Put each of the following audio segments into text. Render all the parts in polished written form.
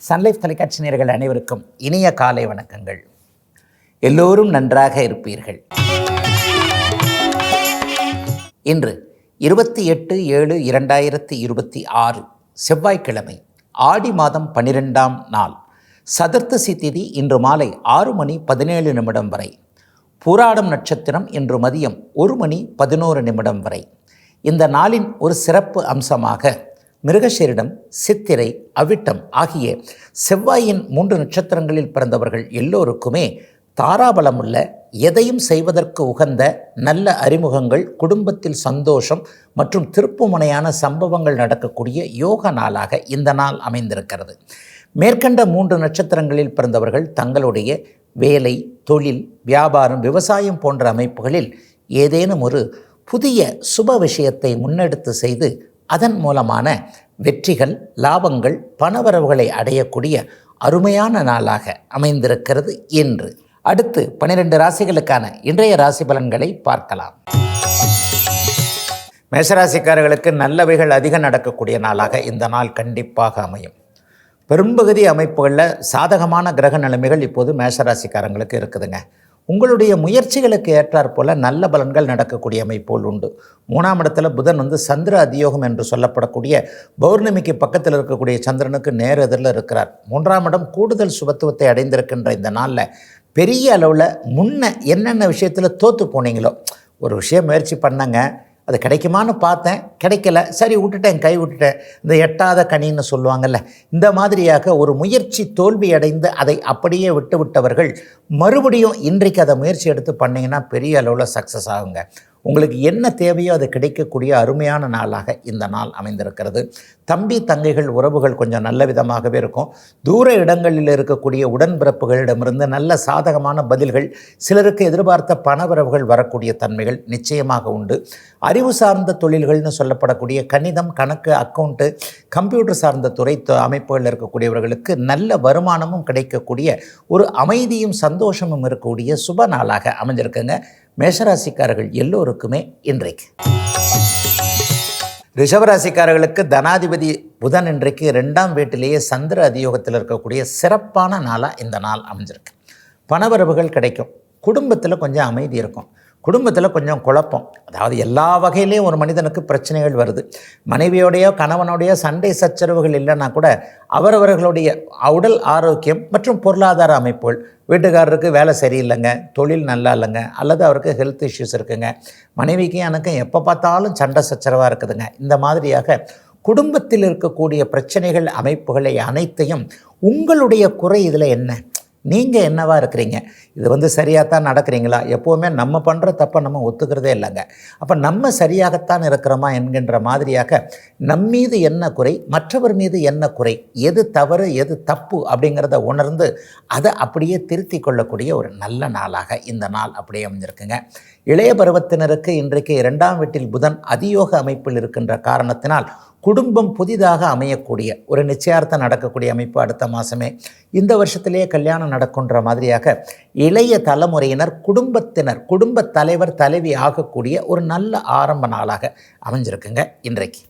Sun Life தொலைக்காட்சி நேயர்கள் அனைவருக்கும் இனிய காலை வணக்கங்கள். எல்லோரும் நன்றாக இருப்பீர்கள். இன்று 28/7/2026 செவ்வாய்க்கிழமை, ஆடி மாதம் 12ஆம் நாள், சதுர்த்தசி திதி இன்று மாலை 6:17 வரை, பூராடம் நட்சத்திரம் இன்று மதியம் 1:11 வரை. இந்த நாளின் ஒரு சிறப்பு அம்சமாக மிருகசீரிடம், சித்திரை, அவிட்டம் ஆகிய செவ்வாயின் 3 நட்சத்திரங்களில் பிறந்தவர்கள் எல்லோருக்குமே தாராபலமுள்ள, எதையும் செய்வதற்கு உகந்த நல்ல அறிமுகங்கள், குடும்பத்தில் சந்தோஷம் மற்றும் திருப்புமுனையான சம்பவங்கள் நடக்கக்கூடிய யோக நாளாக இந்த நாள் அமைந்திருக்கிறது. மேற்கண்ட 3 நட்சத்திரங்களில் பிறந்தவர்கள் தங்களுடைய வேலை, தொழில், வியாபாரம், விவசாயம் போன்ற அமைப்புகளில் ஏதேனும் ஒரு புதிய சுப விஷயத்தை முன்னெடுத்து செய்து அதன் மூலமான வெற்றிகள், லாபங்கள், பணவரவுகளை அடையக்கூடிய அருமையான நாளாக அமைந்திருக்கிறது. என்று அடுத்து 12 ராசிகளுக்கான இன்றைய ராசி பலன்களை பார்க்கலாம். மேஷராசிக்காரர்களுக்கு நல்லவைகள் அதிகம் நடக்கக்கூடிய நாளாக இந்த நாள் கண்டிப்பாக அமையும். பெரும்பகுதி அமைப்புகளில் சாதகமான கிரக நிலைமைகள் இப்போது மேஷராசிக்காரங்களுக்கு இருக்குதுங்க. உங்களுடைய முயற்சிகளுக்கு ஏற்றாற் போல நல்ல பலன்கள் நடக்கக்கூடிய அமைப்போல் உண்டு. 3ஆம் இடத்துல புதன் சந்திர அதியோகம் என்று சொல்லப்படக்கூடிய பௌர்ணமிக்கு பக்கத்தில் இருக்கக்கூடிய சந்திரனுக்கு நேர் எதிரில் இருக்கிறார். 3ஆம் இடம் கூடுதல் சுபத்துவத்தை அடைந்திருக்கின்ற இந்த நாளில் பெரிய அளவில் முன்ன என்னென்ன விஷயத்தில் தோற்று போனீங்களோ, ஒரு விஷயம் முயற்சி பண்ணங்க, அது கிடைக்குமான்னு பார்த்தேன், கிடைக்கல, சரி விட்டுட்டேன், கை விட்டுட்டேன், இந்த எட்டாத கனின்னு சொல்லுவாங்கள்ல, இந்த மாதிரியாக ஒரு முயற்சி தோல்வி அடைந்து அதை அப்படியே விட்டு விட்டவர்கள் மறுபடியும் இன்றைக்கு அதை முயற்சி எடுத்து பண்ணிங்கன்னா பெரிய அளவில் சக்ஸஸ் ஆகுங்க. உங்களுக்கு என்ன தேவையோ அது கிடைக்கக்கூடிய அருமையான நாளாக இந்த நாள் அமைந்திருக்கிறது. தம்பி தங்கைகள் உறவுகள் கொஞ்சம் நல்ல விதமாகவே இருக்கும். தூர இடங்களில் இருக்கக்கூடிய உடன்பிறப்புகளிடமிருந்து நல்ல சாதகமான பதில்கள், சிலருக்கு எதிர்பார்த்த பணவரவுகள் வரக்கூடிய தன்மைகள் நிச்சயமாக உண்டு. அறிவு சார்ந்த தொழில்கள்னு சொல்லப்படக்கூடிய கணிதம், கணக்கு, அக்கௌண்ட்டு, கம்ப்யூட்டர் சார்ந்த துறை அமைப்புகளில் இருக்கக்கூடியவர்களுக்கு நல்ல வருமானமும் கிடைக்கக்கூடிய ஒரு அமைதியும் சந்தோஷமும் இருக்கக்கூடிய சுப நாளாக அமைஞ்சிருக்குங்க. மேஷராசிக்காரர்கள் எல்லோருக்குமே இன்றைக்கு. ரிஷபராசிக்காரர்களுக்கு தனாதிபதி புதன் இன்றைக்கு 2ஆம் வீட்டிலேயே சந்திர அதியோகத்தில் இருக்கக்கூடிய சிறப்பான நாளாக இந்த நாள் அமைஞ்சிருக்கு. பணவரவுகள் கிடைக்கும். குடும்பத்தில் கொஞ்சம் அமைதி இருக்கும். குடும்பத்தில் கொஞ்சம் குழப்பம், அதாவது எல்லா வகையிலையும் ஒரு மனிதனுக்கு பிரச்சனைகள் வருது. மனைவியோடையோ கணவனோடையோ சண்டை சச்சரவுகள் இல்லைன்னா கூட அவரவர்களுடைய உடல் ஆரோக்கியம் மற்றும் பொருளாதார அமைப்புகள், வீட்டுக்காரருக்கு வேலை சரியில்லைங்க, தொழில் நல்லா இல்லைங்க, அல்லது அவருக்கு ஹெல்த் இஷ்யூஸ் இருக்குங்க, மனைவிக்கும் எனக்கும் எப்போ பார்த்தாலும் சண்டை சச்சரவாக இருக்குதுங்க, இந்த மாதிரியாக குடும்பத்தில் இருக்கக்கூடிய பிரச்சனைகள், அமைப்புகளை அனைத்தையும் உங்களுடைய குறை இதில் என்ன, நீங்கள் என்னவா இருக்கிறீங்க, இது சரியாக தான் நடக்கிறீங்களா, எப்போவுமே நம்ம பண்ணுற தப்பை நம்ம ஒத்துக்கிறதே இல்லைங்க, அப்போ நம்ம சரியாகத்தான் இருக்கிறோமா என்கின்ற மாதிரியாக நம்மீது என்ன குறை, மற்றவர் மீது என்ன குறை, எது தவறு எது தப்பு அப்படிங்கிறத உணர்ந்து அதை அப்படியே திருத்தி கொள்ளக்கூடிய ஒரு நல்ல நாளாக இந்த நாள் அப்படியே அமைஞ்சிருக்குங்க. இளைய பருவத்தினருக்கு இன்றைக்கு 2ஆம் வீட்டில் புதன் அதியோக அமைப்பில் இருக்கின்ற காரணத்தினால் குடும்பம் புதிதாக அமையக்கூடிய ஒரு நிச்சயார்த்தம் நடக்கக்கூடிய அமைப்பு அடுத்த மாதமே, இந்த வருஷத்திலேயே கல்யாணம் நடக்குன்ற மாதிரியாக இளைய தலைமுறையினர், குடும்பத்தினர், குடும்ப தலைவர் தலைவி ஆகக்கூடிய ஒரு நல்ல ஆரம்ப நாளாக அமைஞ்சிருக்குங்க இன்றைக்கு.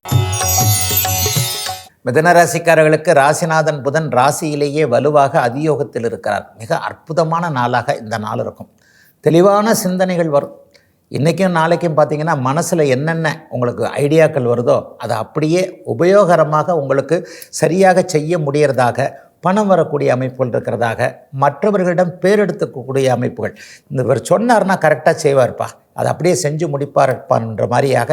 மிதுனராசிக்காரர்களுக்கு ராசிநாதன் புதன் ராசியிலேயே வலுவாக அதியோகத்தில் இருக்கிறார். மிக அற்புதமான நாளாக இந்த நாள் இருக்கும். தெளிவான சிந்தனைகள் வரும். இன்றைக்கும் நாளைக்கும் பார்த்திங்கன்னா மனசில் என்னென்ன உங்களுக்கு ஐடியாக்கள் வருதோ அதை அப்படியே உபயோகரமாக உங்களுக்கு சரியாக செய்ய முடியறதாக, பணம் வரக்கூடிய அமைப்புகள் இருக்கிறதாக, மற்றவர்களிடம் பேரெடுத்துக்கக்கூடிய அமைப்புகள், இவர் சொன்னார்னா கரெக்டாக செய்வார்ப்பா, அதை அப்படியே செஞ்சு முடிப்பார்ப்பான்ற மாதிரியாக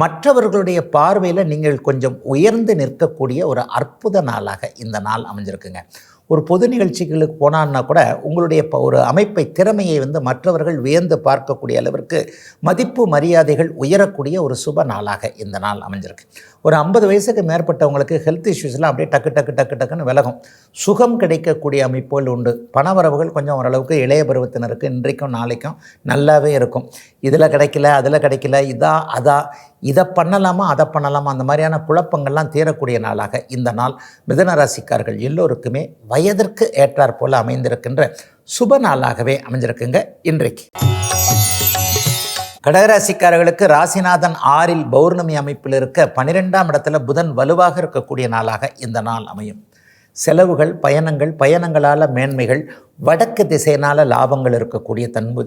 மற்றவர்களுடைய பார்வையில் நீங்கள் கொஞ்சம் உயர்ந்து நிற்கக்கூடிய ஒரு அற்புத நாளாக இந்த நாள் அமைஞ்சிருக்குங்க. ஒரு பொது நிகழ்ச்சிகளுக்கு போனான்னா கூட உங்களுடைய ஒரு அமைப்பை, திறமையை மற்றவர்கள் வியந்து பார்க்கக்கூடிய அளவிற்கு மதிப்பு மரியாதைகள் உயரக்கூடிய ஒரு சுப நாளாக இந்த நாள் அமைஞ்சிருக்கு. ஒரு 50 வயசுக்கு மேற்பட்டவங்களுக்கு ஹெல்த் இஷ்யூஸ்லாம் அப்படியே டக்கு டக்கு டக்கு டக்குன்னு விலகும். சுகம் கிடைக்கக்கூடிய அமைப்புகள் உண்டு. பணவரவுகள் கொஞ்சம் ஓரளவுக்கு இளைய பருவத்தினருக்கு இன்றைக்கும் நாளைக்கும் நல்லாவே இருக்கும். இதில் கிடைக்கல, அதில் கிடைக்கல, இதை பண்ணலாமா, அதை பண்ணலாமா, அந்த மாதிரியான குழப்பங்கள்லாம் தீரக்கூடிய நாளாக இந்த நாள் மிதுன ராசிக்காரர்கள் எல்லோருக்குமே வயதிற்கு ஏற்றாற் போல் அமைந்திருக்கின்ற சுப நாளாகவே அமைஞ்சிருக்குங்க இன்றைக்கு. கடகராசிக்காரர்களுக்கு ராசிநாதன் 6இல் பௌர்ணமி அமைப்பில் இருக்க 12ஆம் இடத்துல புதன் வலுவாக இருக்கக்கூடிய நாளாக இந்த நாள் அமையும். செலவுகள், பயணங்களால் மேன்மைகள், வடக்கு திசையினால் லாபங்கள் இருக்கக்கூடிய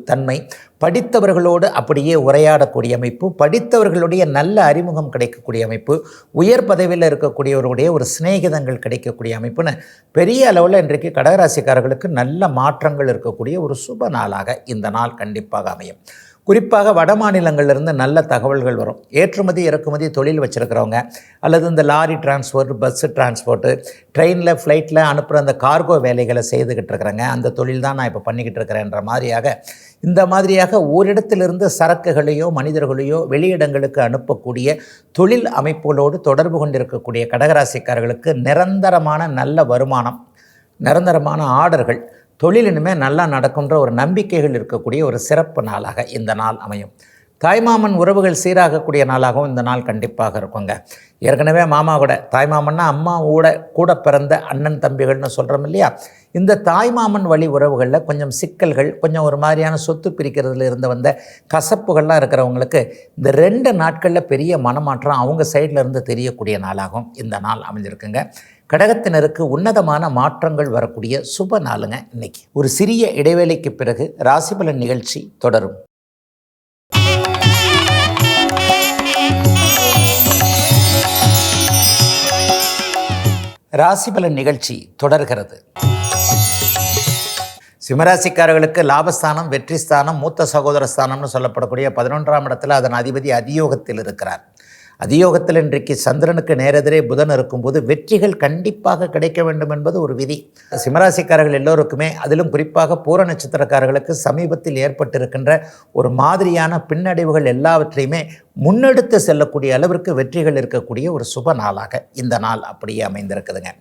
தன்மை, படித்தவர்களோடு அப்படியே உரையாடக்கூடிய அமைப்பு, படித்தவர்களுடைய நல்ல அறிமுகம் கிடைக்கக்கூடிய அமைப்பு, உயர் பதவியில் இருக்கக்கூடியவருடைய ஒரு சிநேகிதங்கள் கிடைக்கக்கூடிய அமைப்புன்னு பெரிய அளவில் இன்றைக்கு கடகராசிக்காரர்களுக்கு நல்ல மாற்றங்கள் இருக்கக்கூடிய ஒரு சுப நாளாக இந்த நாள் கண்டிப்பாக அமையும். குறிப்பாக வட மாநிலங்களிலிருந்து நல்ல தகவல்கள் வரும். ஏற்றுமதி இறக்குமதி தொழில் வச்சுருக்கிறவங்க, அல்லது இந்த லாரி டிரான்ஸ்போர்ட், பஸ்ஸு டிரான்ஸ்போர்ட்டு, ட்ரெயினில் ஃப்ளைட்டில் அனுப்புகிற அந்த கார்கோ வேலைகளை செய்துக்கிட்டு இருக்கிறேங்க, அந்த தொழில் தான் நான் இப்போ பண்ணிக்கிட்டு இருக்கிறேன்ற மாதிரியாக ஓரிடத்திலிருந்து சரக்குகளையோ மனிதர்களையோ வெளியிடங்களுக்கு அனுப்பக்கூடிய தொழில் அமைப்புகளோடு தொடர்பு கொண்டிருக்கக்கூடிய கடகராசிக்காரர்களுக்கு நிரந்தரமான நல்ல வருமானம், நிரந்தரமான ஆர்டர்கள், தொழில் இனிமேல் நல்லா நடக்குன்ற ஒரு நம்பிக்கைகள் இருக்கக்கூடிய ஒரு சிறப்பு நாளாக இந்த நாள் அமையும். தாய்மாமன் உறவுகள் சீராகக்கூடிய நாளாகவும் இந்த நாள் கண்டிப்பாக இருக்குங்க. ஏற்கனவே மாமா கூட, தாய்மாமன்னா அம்மாவோட கூட பிறந்த அண்ணன் தம்பிகள்னு சொல்கிறோம் இல்லையா, இந்த தாய்மாமன் வழி உறவுகளில் கொஞ்சம் சிக்கல்கள், கொஞ்சம் ஒரு மாதிரியான சொத்து பிரிக்கிறதுல இருந்து வந்த கசப்புகள்லாம் இருக்கிறவங்களுக்கு இந்த 2 நாட்களில் பெரிய மனமாற்றம் அவங்க சைடில் இருந்து தெரியக்கூடிய நாளாகவும் இந்த நாள் அமைஞ்சிருக்குங்க. கடகத்தினருக்கு உன்னதமான மாற்றங்கள் வரக்கூடிய சுப நாளுங்க இன்னைக்கு. ஒரு சிறிய இடைவேளைக்கு பிறகு ராசிபலன் நிகழ்ச்சி தொடரும். ராசிபலன் நிகழ்ச்சி தொடர்கிறது. சிம்மராசிக்காரர்களுக்கு லாபஸ்தானம், வெற்றி ஸ்தானம், மூத்த சகோதர ஸ்தானம்னு சொல்லப்படக்கூடிய 11ஆம் இடத்துல அதன் அதிபதி அதியோகத்தில் இருக்கிறார். அதியோகத்தில் இன்றைக்கு சந்திரனுக்கு நேரெதிரே புதன் இருக்கும்போது வெற்றிகள் கண்டிப்பாக கிடைக்க வேண்டும் என்பது ஒரு விதி. சிம்மராசிக்காரர்கள் எல்லோருக்குமே, அதிலும் குறிப்பாக பூர நட்சத்திரக்காரர்களுக்கு சமீபத்தில் ஏற்பட்டிருக்கின்ற ஒரு மாதிரியான பின்னடைவுகள் எல்லாவற்றையுமே முன்னெடுத்து செல்லக்கூடிய அளவிற்கு வெற்றிகள் இருக்கக்கூடிய ஒரு சுப நாளாக இந்த நாள் அப்படியே அமைந்திருக்குதுங்க.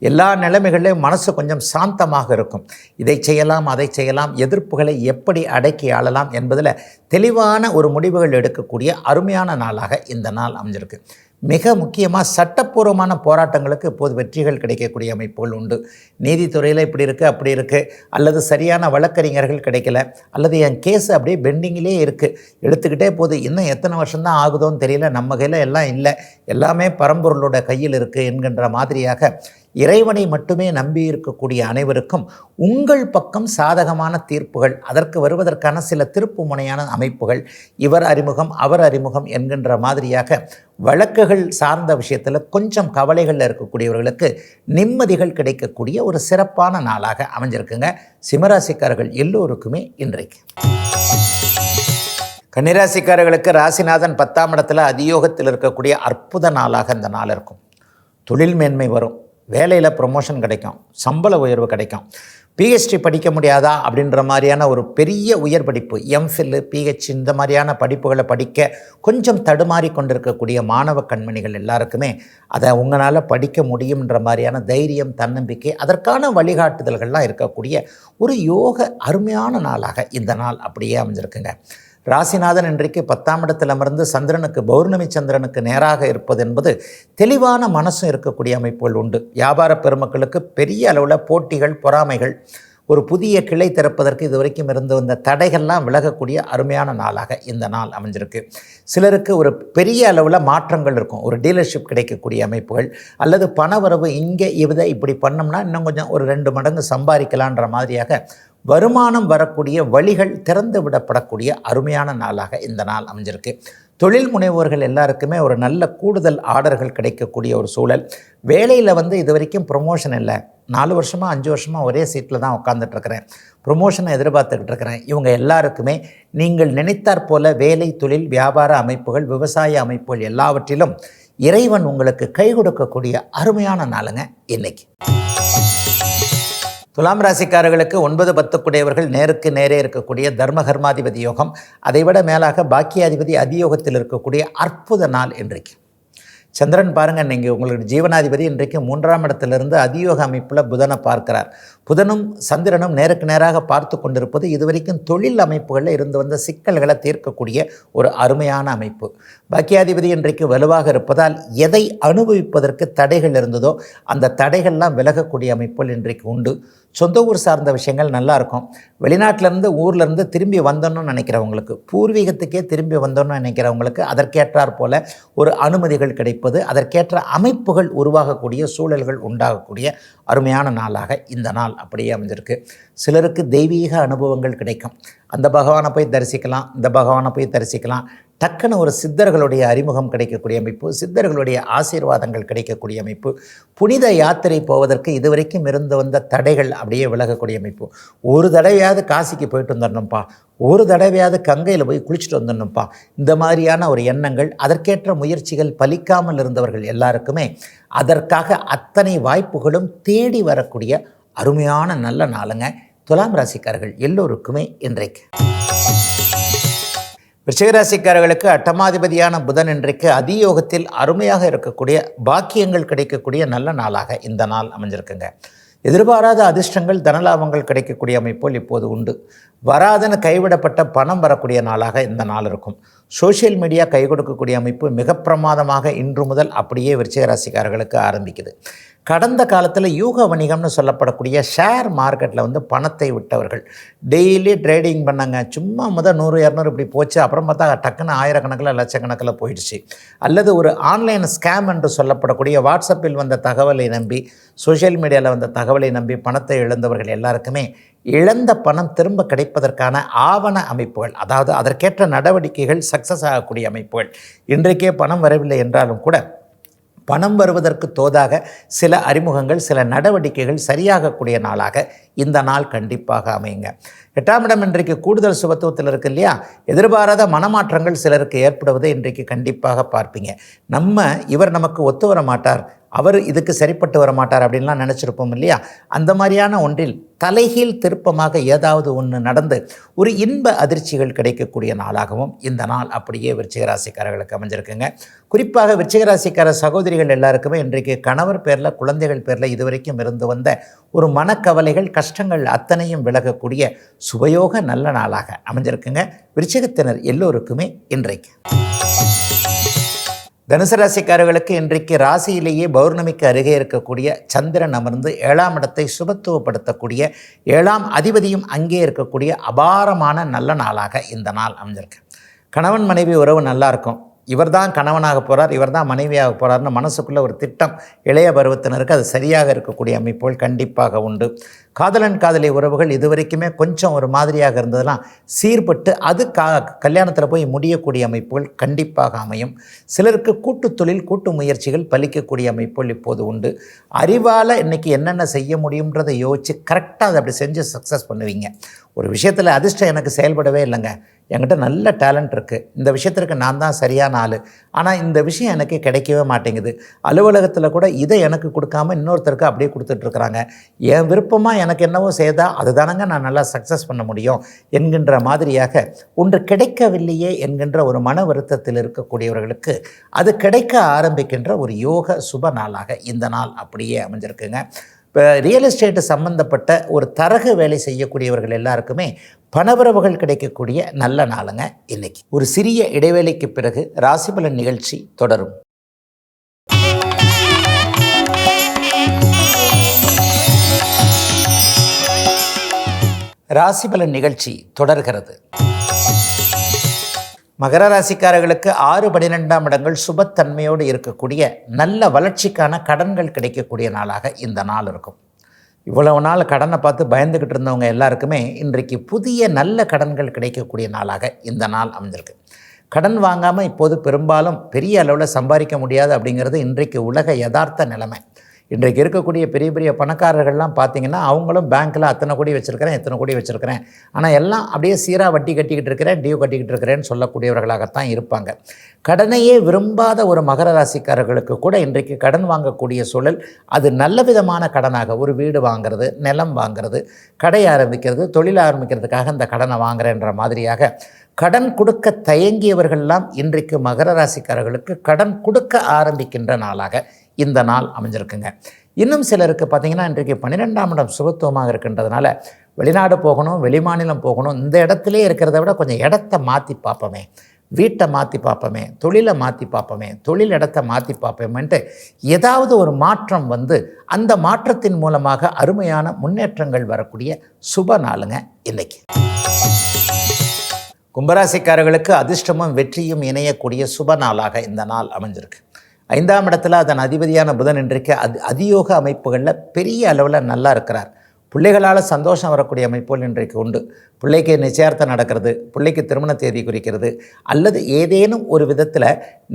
எல்லா நிலைமைகளிலும் மனசு கொஞ்சம் சாந்தமாக இருக்கும். இதை செய்யலாம், அதை செய்யலாம், எதிர்ப்புகளை எப்படி அடக்கி ஆளலாம் என்பதில் தெளிவான ஒரு முடிவுகள் எடுக்கக்கூடிய அருமையான நாளாக இந்த நாள் அமைஞ்சிருக்கு. மிக முக்கியமாக சட்டப்பூர்வமான போராட்டங்களுக்கு இப்போது வெற்றிகள் கிடைக்கக்கூடிய அமைப்புகள் உண்டு. நீதித்துறையில் இப்படி இருக்குது, அப்படி இருக்குது, அல்லது சரியான வழக்கறிஞர்கள் கிடைக்கல, அல்லது என் கேஸ் அப்படியே பெண்டிங்கிலே இருக்குது, எடுத்துக்கிட்டே போகுது, இன்னும் எத்தனை வருஷம்தான் ஆகுதோன்னு தெரியல, நம்ம கையில் எல்லாம் இல்லை, எல்லாமே பரம்பொருளோட கையில் இருக்குது என்கின்ற மாதிரியாக இறைவனை மட்டுமே நம்பி இருக்கக்கூடிய அனைவருக்கும் உங்கள் பக்கம் சாதகமான தீர்ப்புகள், அதற்கு வருவதற்கான சில திருப்பு முனையான அமைப்புகள், இவர் அறிமுகம் அவர் அறிமுகம் என்கின்ற மாதிரியாக வழக்குகள் சார்ந்த விஷயத்தில் கொஞ்சம் கவலைகளில் இருக்கக்கூடியவர்களுக்கு நிம்மதிகள் கிடைக்கக்கூடிய ஒரு சிறப்பான நாளாக அமைஞ்சிருக்குங்க சிம்மராசிக்காரர்கள் எல்லோருக்குமே இன்றைக்கு. கன்னிராசிக்காரர்களுக்கு ராசிநாதன் 10ஆம் இடத்துல அதியோகத்தில் இருக்கக்கூடிய அற்புத நாளாக இந்த நாள் இருக்கும். தொழில் மேன்மை வரும், வேலையில் ப்ரொமோஷன் கிடைக்கும், சம்பள உயர்வு கிடைக்கும். பிஹெச்டி படிக்க முடியாதா அப்படின்ற மாதிரியான ஒரு பெரிய உயர் படிப்பு, எம்ஃபில், பிஹெச் இந்த மாதிரியான படிப்புகளை படிக்க கொஞ்சம் தடுமாறி கொண்டிருக்கக்கூடிய மாணவ கண்மணிகள் எல்லாருக்குமே அதை உங்களால் படிக்க முடியுன்ற மாதிரியான தைரியம், தன்னம்பிக்கை, அதற்கான வழிகாட்டுதல்கள்லாம் இருக்கக்கூடிய ஒரு யோக அருமையான நாளாக இந்த நாள் அப்படியே அமைஞ்சிருக்குங்க. ராசிநாதன் இன்றைக்கு 10ஆம் இடத்தில் அமர்ந்து சந்திரனுக்கு, பௌர்ணமி சந்திரனுக்கு நேராக இருப்பது என்பது தெளிவான மனசும் இருக்கக்கூடிய அமைப்புகள் உண்டு. வியாபார பெருமக்களுக்கு பெரிய அளவில் போட்டிகள், பொறாமைகள், ஒரு புதிய கிளை திறப்பதற்கு இதுவரைக்கும் இருந்து வந்த தடைகள்லாம் விலகக்கூடிய அருமையான நாளாக இந்த நாள் அமைஞ்சிருக்கு. சிலருக்கு ஒரு பெரிய அளவில் மாற்றங்கள் இருக்கும், ஒரு டீலர்ஷிப் கிடைக்கக்கூடிய அமைப்புகள், அல்லது பணவரவு இங்கே இப்படி பண்ணோம்னா இன்னும் கொஞ்சம் ஒரு 2 மடங்கு சம்பாதிக்கலான்ற மாதிரியாக வருமானம் வரக்கூடிய வழிகள் திறந்து விடப்படக்கூடிய அருமையான நாளாக இந்த நாள் அமைஞ்சிருக்கு. தொழில் முனைவோர்கள் எல்லாருக்குமே ஒரு நல்ல கூடுதல் ஆர்டர்கள் கிடைக்கக்கூடிய ஒரு சூழல். வேலையில் இது வரைக்கும் ப்ரொமோஷன் இல்லை, 4 வருஷமாக 5 வருஷமாக ஒரே சீட்டில் தான் உட்காந்துட்ருக்கிறேன், ப்ரொமோஷனை எதிர்பார்த்துக்கிட்டு இருக்கிறேன், இவங்க எல்லாருக்குமே நீங்கள் நினைத்தாற் போல வேலை, தொழில், வியாபார அமைப்புகள், விவசாய அமைப்புகள் எல்லாவற்றிலும் இறைவன் உங்களுக்கு கை கொடுக்கக்கூடிய அருமையான நாளுங்க இன்னைக்கு. துலாம் ராசிக்காரர்களுக்கு 9, 10 குடையவர்கள் நேருக்கு நேரே இருக்கக்கூடிய தர்மகர்மாதிபதி யோகம், அதைவிட மேலாக பாக்கியாதிபதி அதியோகத்தில் இருக்கக்கூடிய அற்புத நாள் இன்றைக்கு. சந்திரன் பாருங்கள், நீங்கள் உங்களுக்கு ஜீவனாதிபதி இன்றைக்கு 3ஆம் இடத்திலிருந்து அதியோக அமைப்பில் புதனை பார்க்கிறார். புதனும் சந்திரனும் நேருக்கு நேராக பார்த்து கொண்டிருப்பது இதுவரைக்கும் தொழில் அமைப்புகளில் இருந்து வந்த சிக்கல்களை தீர்க்கக்கூடிய ஒரு அருமையான அமைப்பு. பாக்கியாதிபதி இன்றைக்கு வலுவாக இருப்பதால் எதை அனுபவிப்பதற்கு தடைகள் இருந்ததோ அந்த தடைகள்லாம் விலகக்கூடிய அமைப்புகள் இன்றைக்கு உண்டு. சொந்த ஊர் சார்ந்த விஷயங்கள் நல்லா இருக்கும். வெளிநாட்டிலேருந்து ஊர்லேருந்து திரும்பி வந்தோன்னு நினைக்கிறவங்களுக்கு, பூர்வீகத்துக்கே திரும்பி வந்தோன்னு நினைக்கிறவங்களுக்கு அதற்கேற்றாற் போல் ஒரு அனுமதிகள் கிடைப்பது, வைப்பது, அதற்கேற்ற அமைப்புகள் உருவாகக்கூடிய சூழல்கள் உண்டாகக்கூடிய அருமையான நாளாக இந்த நாள் அப்படியே அமைஞ்சிருக்கு. சிலருக்கு தெய்வீக அனுபவங்கள் கிடைக்கும். அந்த பகவானை போய் தரிசிக்கலாம், இந்த பகவானை போய் தரிசிக்கலாம். டக்குன்னு ஒரு சித்தர்களுடைய அறிமுகம் கிடைக்கக்கூடிய அமைப்பு, சித்தர்களுடைய ஆசீர்வாதங்கள் கிடைக்கக்கூடிய அமைப்பு, புனித யாத்திரை போவதற்கு இதுவரைக்கும் இருந்து வந்த தடைகள் அப்படியே விலகக்கூடிய அமைப்பு. ஒரு தடவையாவது காசிக்கு போயிட்டு வந்துடணும்ப்பா, ஒரு தடவையாவது கங்கையில் போய் குளிச்சுட்டு வந்துடணும்ப்பா, இந்த மாதிரியான ஒரு எண்ணங்கள், அதற்கேற்ற முயற்சிகள் பலிக்காமல் இருந்தவர்கள் எல்லாருக்குமே அதற்காக அத்தனை வாய்ப்புகளும் தேடி வரக்கூடிய அருமையான நல்ல நாளுங்க. துலாம் ராசிக்காரர்கள் எல்லோருக்குமே இன்றைக்கு. விருச்சிகராசிக்காரர்களுக்கு அட்டமாதிபதியான புதன் இன்றைக்கு அதியோகத்தில் அருமையாக இருக்கக்கூடிய பாக்கியங்கள் கிடைக்கக்கூடிய நல்ல நாளாக இந்த நாள் அமைஞ்சிருக்குங்க. எதிர்பாராத அதிர்ஷ்டங்கள் தனலாபங்கள் கிடைக்கக்கூடிய அமைப்புகள் இப்போது உண்டு. வராதன்னு கைவிடப்பட்ட பணம் வரக்கூடிய நாளாக இந்த நாள் இருக்கும். சோஷியல் மீடியா கை கொடுக்கக்கூடிய அமைப்பு மிக பிரமாதமாக இன்று முதல் அப்படியே விருச்சிகராசிக்காரர்களுக்கு ஆரம்பிக்குது. கடந்த காலத்தில் யூக வணிகம்னு சொல்லப்படக்கூடிய ஷேர் மார்க்கெட்டில் பணத்தை விட்டவர்கள் டெய்லி ட்ரேடிங் பண்ணாங்க. சும்மா 100 200 இப்படி போச்சு, அப்புறம் பார்த்தா டக்குன்னு ஆயிரக்கணக்கில் லட்சக்கணக்கில் போயிடுச்சு. அல்லது ஒரு ஆன்லைன் ஸ்கேம் என்று சொல்லப்படக்கூடிய வாட்ஸ்அப்பில் வந்த தகவலை நம்பி, சோஷியல் மீடியாவில் வந்த தகவலை நம்பி பணத்தை இழந்தவர்கள் எல்லாருக்குமே இழந்த பணம் திரும்ப கிடைப்பதற்கான ஆவண அமைப்புகள், அதாவது அதற்கேற்ற நடவடிக்கைகள் சக்ஸஸ் ஆகக்கூடிய அமைப்புகள். இன்றைக்கே பணம் வரவில்லை என்றாலும் கூட பணம் வருவதற்கு தோதாக சில அறிமுகங்கள், சில நடவடிக்கைகள் சரியாகக்கூடிய நாளாக இந்த நாள் கண்டிப்பாக அமையுங்க. 8ஆம் இடம் இன்றைக்கு கூடுதல் சுபத்துவத்தில் இருக்கு இல்லையா? எதிர்பாராத மனமாற்றங்கள் சிலருக்கு ஏற்படுவதை இன்றைக்கு கண்டிப்பாக பார்ப்பீங்க. இவர் நமக்கு ஒத்து வர மாட்டார், அவர் இதுக்கு சரிப்பட்டு வர மாட்டார் அப்படின்லாம் நினச்சிருப்போம் இல்லையா? அந்த மாதிரியான ஒன்றில் தலைகீழ் திருப்பமாக ஏதாவது ஒன்று நடந்து ஒரு இன்ப அதிர்ச்சிகள் கிடைக்கக்கூடிய நாளாகவும் இந்த நாள் அப்படியே விருச்சிகராசிக்காரர்களுக்கு அமைஞ்சிருக்குங்க. குறிப்பாக விருச்சிகராசிக்கார சகோதரிகள் எல்லாருக்குமே இன்றைக்கு கணவர் பேரில், குழந்தைகள் பேரில் இதுவரைக்கும் இருந்து வந்த ஒரு மனக்கவலைகள், கஷ்டங்கள் அத்தனையும் விலகக்கூடிய சுபயோக நல்ல நாளாக அமைஞ்சிருக்குங்க. விருச்சிகத்தினர் எல்லோருக்குமே இன்றைக்கு. தனுசு ராசிக்காரர்களுக்கு இன்றைக்கு ராசியிலேயே பௌர்ணமிக்கு அருகே இருக்கக்கூடிய சந்திரன் அமர்ந்து 7ஆம் இடத்தை சுபத்துவப்படுத்தக்கூடிய, 7ஆம் அதிபதியும் அங்கே இருக்கக்கூடிய அபாரமான நல்ல நாளாக இந்த நாள் அமைஞ்சிருக்கு. கணவன் மனைவி உறவு நல்லா இருக்கும். இவர் தான் கணவனாக போகிறார், இவர் தான் மனைவியாக போகிறார்னு மனசுக்குள்ளே ஒரு திட்டம் இளைய பருவத்தினருக்கு அது சரியாக இருக்கக்கூடிய அமைப்புகள் கண்டிப்பாக உண்டு. காதலன் காதலி உறவுகள் இதுவரைக்குமே கொஞ்சம் ஒரு மாதிரியாக இருந்ததெல்லாம் சீர்பட்டு அது கல்யாணத்தில் போய் முடியக்கூடிய அமைப்புகள் கண்டிப்பாக அமையும். சிலருக்கு கூட்டு தொழில், கூட்டு முயற்சிகள் பலிக்கக்கூடிய அமைப்புகள் இப்போது உண்டு. அறிவால் இன்றைக்கி என்னென்ன செய்ய முடியுன்றதை யோசித்து கரெக்டாக அதை அப்படி செஞ்சு சக்ஸஸ் பண்ணுவீங்க. ஒரு விஷயத்தில் அதிர்ஷ்டம் எனக்கு செயல்படவே இல்லைங்க, என்கிட்ட நல்ல டேலண்ட் இருக்குது, இந்த விஷயத்திற்கு நான் தான் சரியான ஆள், ஆனால் இந்த விஷயம் எனக்கு கிடைக்கவே மாட்டேங்குது, அலுவலகத்தில் கூட இதை எனக்கு கொடுக்காம இன்னொருத்தருக்கு அப்படியே கொடுத்துட்ருக்குறாங்க, என் விருப்பமாக எனக்கு என்னவோ செய்தால் அதுதானங்க நான் நல்லா சக்ஸஸ் பண்ண முடியும் என்கின்ற மாதிரியாக ஒன்று கிடைக்கவில்லையே என்கின்ற ஒரு மன வருத்தத்தில் இருக்கக்கூடியவர்களுக்கு அது கிடைக்க ஆரம்பிக்கின்ற ஒரு யோக சுப நாளாக இந்த நாள் அப்படியே அமைஞ்சிருக்குங்க. இப்போ ரியல் எஸ்டேட்டு சம்மந்தப்பட்ட ஒரு தரகு வேலை செய்யக்கூடியவர்கள் எல்லாருக்குமே பணவரவுகள் கிடைக்கக்கூடிய நல்ல நாளுங்க இன்னைக்கு. ஒரு சிறிய இடைவேளைக்கு பிறகு ராசிபலன் நிகழ்ச்சி தொடரும். ராசிபலன் நிகழ்ச்சி தொடர்கிறது. மகர ராசிக்காரர்களுக்கு 6, 12ஆம் இடங்கள் சுபத்தன்மையோடு இருக்கக்கூடிய நல்ல வளர்ச்சிக்கான கடன்கள் கிடைக்கக்கூடிய நாளாக இந்த நாள் இருக்கும். இவ்வளவு நாள் கடனை பார்த்து பயந்துக்கிட்டு இருந்தவங்க எல்லாருக்குமே இன்றைக்கு புதிய நல்ல கடன்கள் கிடைக்கக்கூடிய நாளாக இந்த நாள் அமைஞ்சிருக்கு. கடன் வாங்காமல் இப்போது பெரும்பாலும் பெரிய அளவில் சம்பாதிக்க முடியாது அப்படிங்கிறது இன்றைக்கு உலக யதார்த்த நிலைமை. இன்றைக்கு இருக்கக்கூடிய பெரிய பெரிய பணக்காரர்கள்லாம் பார்த்திங்கன்னா அவங்களும் பேங்க்கில் அத்தனை கோடி வச்சுருக்கிறேன், எத்தனை கோடி வச்சுருக்கிறேன், ஆனால் எல்லாம் அப்படியே சீராக வட்டி கட்டிக்கிட்டு இருக்கிறேன், டியூ கட்டிக்கிட்டு இருக்கிறேன்னு சொல்லக்கூடியவர்களாகத்தான் இருப்பாங்க. கடனையே விரும்பாத ஒரு மகர ராசிக்காரர்களுக்கு கூட இன்றைக்கு கடன் வாங்கக்கூடிய சூழல், அது நல்ல விதமான கடனாக, ஒரு வீடு வாங்கிறது, நிலம் வாங்கிறது, கடை ஆரம்பிக்கிறது, தொழில் ஆரம்பிக்கிறதுக்காக இந்த கடனை வாங்குறேன்ற மாதிரியாக கடன் கொடுக்க தயங்கியவர்கள்லாம் இன்றைக்கு மகர ராசிக்காரர்களுக்கு கடன் கொடுக்க ஆரம்பிக்கின்ற நாளாக இந்த நாள் அமைஞ்சிருக்குங்க. இன்னும் சிலருக்கு பார்த்திங்கன்னா இன்றைக்கு 12ஆம் இடம் சுபத்துவமாக இருக்கின்றதுனால வெளிநாடு போகணும், வெளிமாநிலம் போகணும், இந்த இடத்துலே இருக்கிறத விட கொஞ்சம் இடத்த மாற்றி பார்ப்போமே, வீட்டை மாற்றி பார்ப்போமே, தொழிலை மாற்றி பார்ப்போமே, தொழில் இடத்தை மாற்றி பார்ப்போமேன்ட்டு ஏதாவது ஒரு மாற்றம் வந்து அந்த மாற்றத்தின் மூலமாக அருமையான முன்னேற்றங்கள் வரக்கூடிய சுப நாளுங்க இன்னைக்கு. கும்பராசிக்காரர்களுக்கு அதிர்ஷ்டமும் வெற்றியும் இணையக்கூடிய சுப நாளாக இந்த நாள் அமைஞ்சிருக்கு. 5ஆம் இடத்துல அதன் அதிபதியான புதன் இன்றைக்கு அதியோக அமைப்புகளில் பெரிய அளவில் நல்லா இருக்கிறார். பிள்ளைகளால் சந்தோஷம் வரக்கூடிய அமைப்புகள் இன்றைக்கு உண்டு. பிள்ளைக்கு நிச்சயார்த்தம் நடக்கிறது, பிள்ளைக்கு திருமண தேதி குறிக்கிறது, அல்லது ஏதேனும் ஒரு விதத்தில்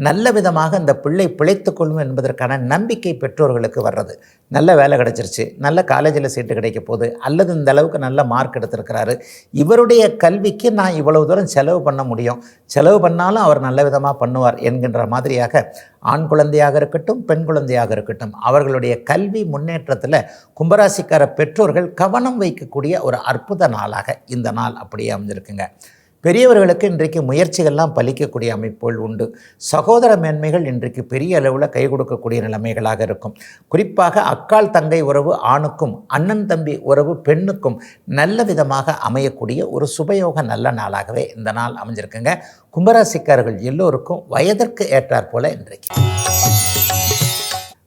நல்ல விதமாக இந்த பிள்ளை பிழைத்துக் கொள்ளும் என்பதற்கான நம்பிக்கை பெற்றோர்களுக்கு வர்றது. நல்ல வேலை கிடச்சிருச்சு, நல்ல காலேஜில் சீட்டு கிடைக்க போகுது, அல்லது இந்த அளவுக்கு நல்ல மார்க் எடுத்திருக்கிறாரு, இவருடைய கல்விக்கு நான் இவ்வளவு தூரம் செலவு பண்ண முடியும், செலவு பண்ணாலும் அவர் நல்ல விதமாக பண்ணுவார் என்கின்ற மாதிரியாக ஆண் குழந்தையாக இருக்கட்டும் பெண் குழந்தையாக இருக்கட்டும் அவர்களுடைய கல்வி முன்னேற்றத்தில் கும்பராசிக்கார பெற்றோர்கள் கவனம் வைக்கக்கூடிய ஒரு அற்புத நாளாக இந்த நாள் அப்படியே அமைஞ்சிருக்குங்க. பெரியவர்களுக்கு இன்றைக்கு முயற்சிகள்லாம் பலிக்கக்கூடிய அமைப்புகள் உண்டு. சகோதர மேன்மைகள் இன்றைக்கு பெரிய அளவில் கை கொடுக்கக்கூடிய நிலைமைகளாக இருக்கும். குறிப்பாக அக்கால் தங்கை உறவு ஆணுக்கும் அண்ணன் தம்பி உறவு பெண்ணுக்கும் நல்ல விதமாக அமையக்கூடிய ஒரு சுபயோக நல்ல நாளாகவே இந்த நாள் அமைஞ்சிருக்குங்க. கும்பராசிக்காரர்கள் எல்லோருக்கும் வயதிற்கு ஏற்றாற் போல இன்றைக்கு.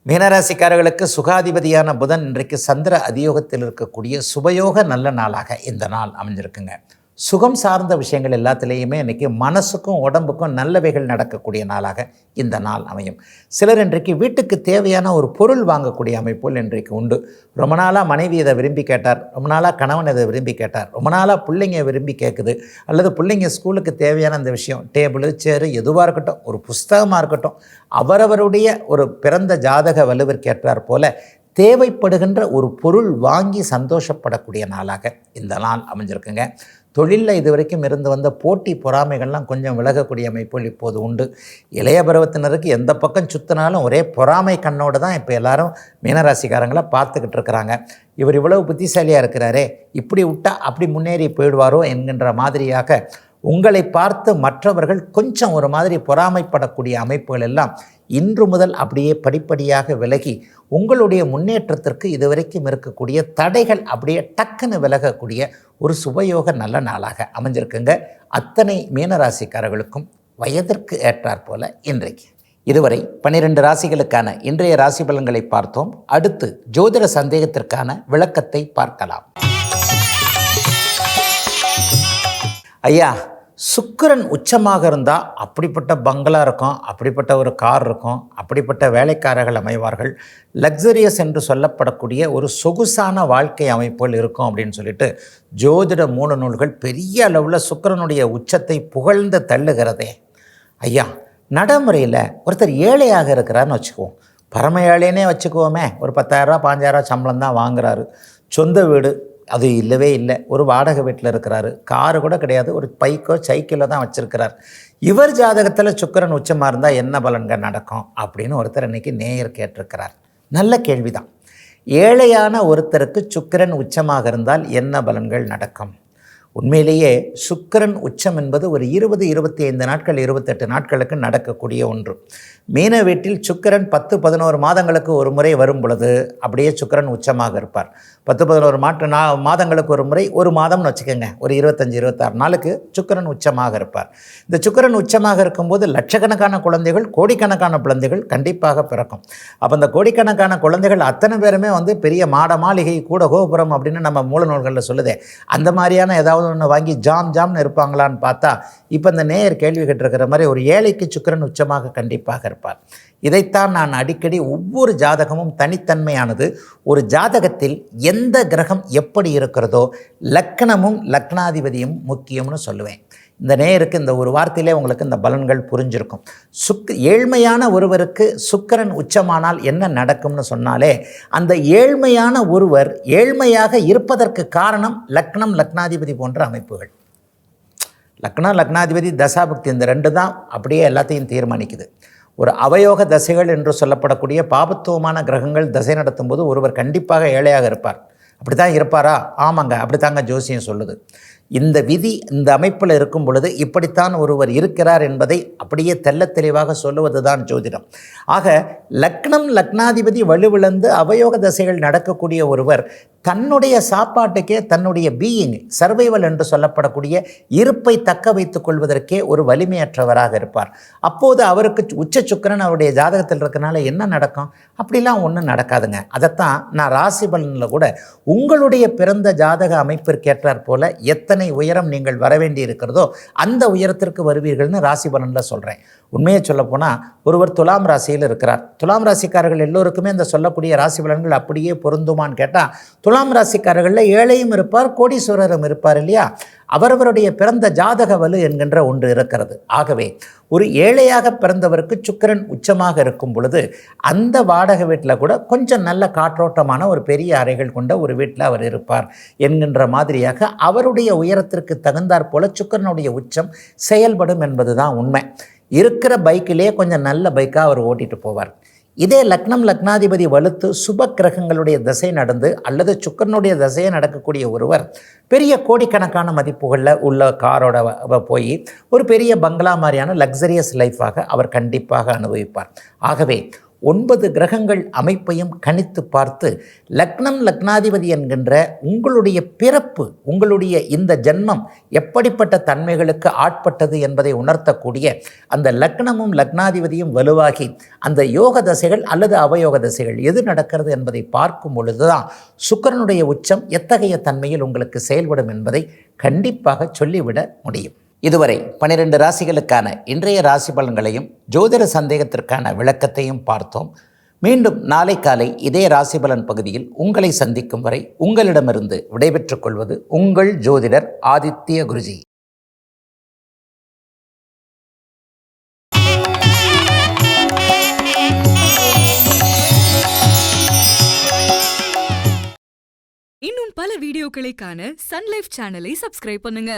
மீனராசிக்காரர்களுக்கு சுகாதிபதியான புதன் இன்றைக்கு சந்திர அதியோகத்தில் இருக்கக்கூடிய சுபயோக நல்ல நாளாக இந்த நாள் அமைஞ்சிருக்குங்க. சுகம் சார்ந்த விஷயங்கள் எல்லாத்துலேயுமே இன்றைக்கி மனசுக்கும் உடம்புக்கும் நல்லவைகள் நடக்கக்கூடிய நாளாக இந்த நாள் அமையும். சிலர் இன்றைக்கு வீட்டுக்கு தேவையான ஒரு பொருள் வாங்கக்கூடிய அமைப்புகள் இன்றைக்கு உண்டு. ரொம்ப நாளாக மனைவி இதை விரும்பி கேட்டார், ரொம்ப நாளாக கணவன் இதை விரும்பி கேட்டார், ரொம்ப நாளாக பிள்ளைங்க விரும்பி கேட்குது, அல்லது பிள்ளைங்க ஸ்கூலுக்கு தேவையான அந்த விஷயம் டேபிள் சேரு எதுவாக இருக்கட்டும், ஒரு புஸ்தகமாக இருக்கட்டும், அவரவருடைய ஒரு பிறந்த ஜாதக வலுவிற்கேற்றார் போல தேவைப்படுகின்ற ஒரு பொருள் வாங்கி சந்தோஷப்படக்கூடிய நாளாக இந்த நாள் அமைஞ்சிருக்குங்க. தொழிலில் இது வரைக்கும் இருந்து வந்த போட்டி பொறாமைகள்லாம் கொஞ்சம் விலகக்கூடிய அமைப்புகள் இப்போது உண்டு. இளைய பருவத்தினருக்கு எந்த பக்கம் சுற்றினாலும் ஒரே பொறாமை கண்ணோடு தான் இப்போ எல்லாரும் மீனராசிக்காரங்களை பார்த்துக்கிட்டு இருக்கிறாங்க. இவர் இவ்வளவு புத்திசாலியாக இருக்கிறாரே, இப்படி விட்டால் அப்படி முன்னேறி போயிடுவாரோ என்கின்ற மாதிரியாக உங்களை பார்த்து மற்றவர்கள் கொஞ்சம் ஒரு மாதிரி பொறாமைப்படக்கூடிய அமைப்புகள் எல்லாம் இன்று முதல் அப்படியே படிப்படியாக விலகி உங்களுடைய முன்னேற்றத்திற்கு இதுவரைக்கும் இருக்கக்கூடிய தடைகள் அப்படியே டக்குன்னு விலகக்கூடிய ஒரு சுபயோக நல்ல நாளாக அமைஞ்சிருக்குங்க. அத்தனை மீனராசிக்காரர்களுக்கும் வயதிற்கு ஏற்றாற் போல இன்றைக்கு. இதுவரை 12 ராசிகளுக்கான இன்றைய ராசி பலன்களை பார்த்தோம். அடுத்து ஜோதிட சந்தேகத்திற்கான விளக்கத்தை பார்க்கலாம். ஐயா, சுக்கிரன் உச்சமாக இருந்தால் அப்படிப்பட்ட பங்களா இருக்கும், அப்படிப்பட்ட ஒரு கார் இருக்கும், அப்படிப்பட்ட வேலைக்காரர்கள் அமைவார்கள், லக்ஸரியஸ் என்று சொல்லப்படக்கூடிய ஒரு சொகுசான வாழ்க்கை அமைப்புகள் இருக்கும் அப்படின்னு சொல்லிட்டு ஜோதிட மூல நூல்கள் பெரிய அளவில் சுக்கிரனுடைய உச்சத்தை புகழ்ந்து தள்ளுகிறதே. ஐயா, நடைமுறையில் ஒருத்தர் ஏழையாக இருக்கிறான்னு வச்சுக்குவோம், பரம ஏழைனே வச்சுக்குவோமே, ஒரு 10,000 15,000 சம்பளம் தான் வாங்குறாரு, சொந்த வீடு அது இல்லவே இல்லை, ஒரு வாடகை வீட்டில் இருக்கிறாரு, காரு கூட கிடையாது, ஒரு பைக்கோ சைக்கிளோ தான் வச்சுருக்கிறார். இவர் ஜாதகத்தில் சுக்கிரன் உச்சமாக இருந்தால் என்ன பலன்கள் நடக்கும் அப்படின்னு ஒருத்தர் இன்றைக்கி நேயர் கேட்டிருக்கிறார். நல்ல கேள்விதான். ஏழையான ஒருத்தருக்கு சுக்கிரன் உச்சமாக இருந்தால் என்ன பலன்கள் நடக்கும்? உண்மையிலேயே சுக்கிரன் உச்சம் என்பது ஒரு 20-25 நாட்கள் 28 நாட்களுக்கு நடக்கக்கூடிய ஒன்று. மீன வீட்டில் சுக்கிரன் 10-11 மாதங்களுக்கு ஒரு முறை வரும் பொழுது அப்படியே சுக்கிரன் உச்சமாக இருப்பார். 10-11 மாதங்களுக்கு ஒரு முறை, ஒரு மாதம்னு வச்சுக்கோங்க, ஒரு 25-26 நாளுக்கு சுக்கிரன் உச்சமாக இருப்பார். இந்த சுக்கிரன் உச்சமாக இருக்கும்போது லட்சக்கணக்கான குழந்தைகள், கோடிக்கணக்கான குழந்தைகள் கண்டிப்பாக பிறக்கும். அப்போ அந்த கோடிக்கணக்கான குழந்தைகள் அத்தனை பேருமே பெரிய மாட மாளிகை கூட கோபுரம் அப்படின்னு நம்ம மூல நூல்களில் சொல்லுதே, அந்த மாதிரியான ஏதாவது ஒன்று வாங்கி ஜாம்னு இருப்பாங்களான்னு பார்த்தா இப்போ இந்த நேயர் கேள்வி கேட்டிருக்கிற மாதிரி ஒரு ஏழைக்கு சுக்கிரன் உச்சமாக கண்டிப்பாக இருப்பார். இதைத்தான் நான் அடிக்கடி ஒவ்வொரு ஜாதகமும் தனித்தன்மையானது. ஒரு ஜாதகத்தில் எந்த கிரகம் எப்படி இருக்கிறதோ லக்னமும் லக்னாதிபதியும் முக்கியம்னு சொல்லுவேன். இந்த நேயருக்கு இந்த ஒரு வார்த்தையிலே உங்களுக்கு இந்த பலன்கள் புரிஞ்சிருக்கும். ஏழ்மையான ஒருவருக்கு சுக்கிரன் உச்சமானால் என்ன நடக்கும்னு சொன்னாலே, அந்த ஏழ்மையான ஒருவர் ஏழ்மையாக இருப்பதற்கு காரணம் லக்னம் லக்னாதிபதி போன்ற அமைப்புகள். லக்னம் லக்னாதிபதி தசாபக்தி இந்த 2 தான் அப்படியே எல்லாத்தையும் தீர்மானிக்குது. ஒரு அவயோக தசைகள் என்று சொல்லப்படக்கூடிய பாபத்துவமான கிரகங்கள் தசை நடத்தும் போது ஒருவர் கண்டிப்பாக ஏழையாக இருப்பார். அப்படி தான் இருப்பாரா? ஆமாங்க, அப்படி தாங்க ஜோசியம் சொல்லுது. இந்த விதி இந்த அமைப்பில் இருக்கும் பொழுது இப்படித்தான் ஒருவர் இருக்கிறார் என்பதை அப்படியே தெள்ளத் தெளிவாக சொல்லுவது தான் ஜோதிடம். ஆக லக்னம் லக்னாதிபதி வலுவிழந்து அவயோக தசைகள் நடக்கக்கூடிய ஒருவர் தன்னுடைய சாப்பாட்டுக்கே, தன்னுடைய பீயிங் சர்வைவல் என்று சொல்லப்படக்கூடிய இருப்பை தக்க வைத்துக் கொள்வதற்கே ஒரு வலிமையற்றவராக இருப்பார். அப்போது அவருக்கு உச்ச சுக்கிரன் அவருடைய ஜாதகத்தில் இருக்கனால என்ன நடக்கும்? அப்படிலாம் ஒன்றும் நடக்காதுங்க. அதைத்தான் நான் ராசி பலனில் கூட உங்களுடைய பிறந்த ஜாதக அமைப்பிற்கேற்றாற் போல எத்தனை எத்தனை உயரம் நீங்கள் வர வேண்டி இருக்கிறதோ அந்த உயரத்திற்கு வருவீர்கள்னு ராசி பலனில் சொல்கிறேன். உண்மையை சொல்லப்போனால் ஒருவர் துலாம் ராசியில் இருக்கிறார். துலாம் ராசிக்காரர்கள் எல்லோருக்குமே இந்த சொல்லக்கூடிய ராசி பலன்கள் அப்படியே பொருந்துமான்னு கேட்டால், துலாம் ராசிக்காரர்களில் ஏழையும் இருப்பார், கோடீஸ்வரரும் இருப்பார் இல்லையா? அவரவருடைய பிறந்த ஜாதக வலு என்கின்ற ஒன்று இருக்கிறது. ஆகவே ஒரு ஏழையாக பிறந்தவருக்கு சுக்கிரன் உச்சமாக இருக்கும் பொழுது அந்த வாடகை வீட்டில் கூட கொஞ்சம் நல்ல காற்றோட்டமான ஒரு பெரிய அறைகள் கொண்ட ஒரு வீட்டில் அவர் இருப்பார் என்கின்ற மாதிரியாக அவருடைய உயரத்திற்கு தகுந்தாற் போல சுக்கிரனுடைய உச்சம் செயல்படும் என்பது தான் உண்மை. இருக்கிற பைக்கிலே கொஞ்சம் நல்ல பைக்காக அவர் ஓட்டிட்டு போவார். இதே லக்னம் லக்னாதிபதி வலுத்து சுப கிரகங்களுடைய திசை நடந்து அல்லது சுக்கிரனுடைய திசையை நடக்கக்கூடிய ஒருவர் பெரிய கோடிக்கணக்கான மதிப்புகளில் உள்ள காரோட போய் ஒரு பெரிய பங்களா மாதிரியான லக்ஸரியஸ் லைஃபாக அவர் கண்டிப்பாக அனுபவிப்பார். ஆகவே 9 கிரகங்கள் அமைப்பையும் கணித்து பார்த்து லக்னம் லக்னாதிபதி என்கின்ற உங்களுடைய பிறப்பு, உங்களுடைய இந்த ஜென்மம் எப்படிப்பட்ட தன்மைகளுக்கு ஆட்பட்டது என்பதை உணர்த்தக்கூடிய அந்த லக்னமும் லக்னாதிபதியும் வலுவாகி அந்த யோக தசைகள் அல்லது அவயோக தசைகள் எது நடக்கிறது என்பதை பார்க்கும் பொழுதுதான் சுக்கிரனுடைய உச்சம் எத்தகைய தன்மையில் உங்களுக்கு செயல்படும் என்பதை கண்டிப்பாக சொல்லிவிட முடியும். இதுவரை 12 ராசிகளுக்கான இன்றைய ராசி பலன்களையும் ஜோதிட சந்தேகத்திற்கான விளக்கத்தையும் பார்த்தோம். மீண்டும் நாளை காலை இதே ராசி பலன் பகுதியில் உங்களை சந்திக்கும் வரை உங்களிடமிருந்து விடைபெற்றுக் கொள்வது உங்கள் ஜோதிடர் ஆதித்ய குருஜி. இன்னும் பல வீடியோக்களை காண சன் லைஃப் சேனலை சப்ஸ்கிரைப் பண்ணுங்க.